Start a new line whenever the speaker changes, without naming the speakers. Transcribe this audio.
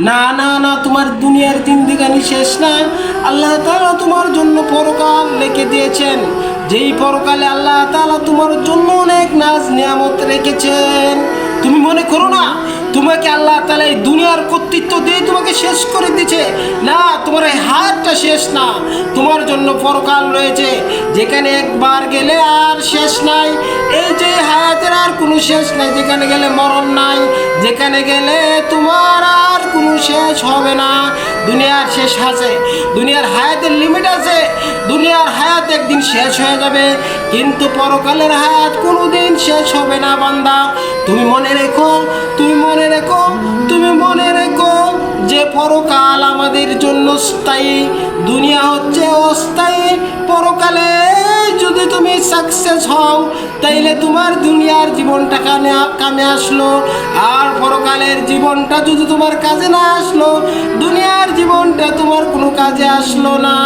না না না, তোমার দুনিয়ার জিন্দেগানি শেষ না। আল্লাহ তাআলা তোমার জন্য পরকাল রেখে দিয়েছেন, যেই পরকালে আল্লাহ তাআলা তোমার জন্য অনেক নাজ নিয়ামত রেখেছেন। তুমি মনে করো না তোমাকে আল্লাহ তাআলা এই দুনিয়ার কর্তৃত্ব দিয়ে তোমাকে শেষ করে দিয়েছে। না, তোমার এই হায়াতটা শেষ না, তোমার জন্য পরকাল রয়েছে, যেখানে একবার গেলে আর শেষ নাই। এই যে হায়াতের আর কোনো শেষ নাই, যেখানে গেলে মরণ নাই, যেখানে গেলে তোমার আর কোনো শেষ হবে না। দুনিয়ার শেষ আছে, দুনিয়ার হায়াতের লিমিট আছে, দুনিয়ার হায়াত একদিন শেষ হয়ে যাবে, কিন্তু পরকালের হায়াত কোনোদিন শেষ হবে না বান্দা। তুমি মনে রেখো, তুমি মনে রেখো, তুমি মনে রেখো যে পরকাল আমাদের জন্য স্থায়ী, দুনিয়া হচ্ছে অস্থায়ী। পরকালে যদি তুমি সাকসেস হও তাইলে তোমার দুনিয়ার জীবনটা কামে আসলো, আর পরকালের জীবনটা যদি তোমার কাজে না আসলো, দুনিয়ার জীবনটা তোমার কোনো কাজে আসলো না।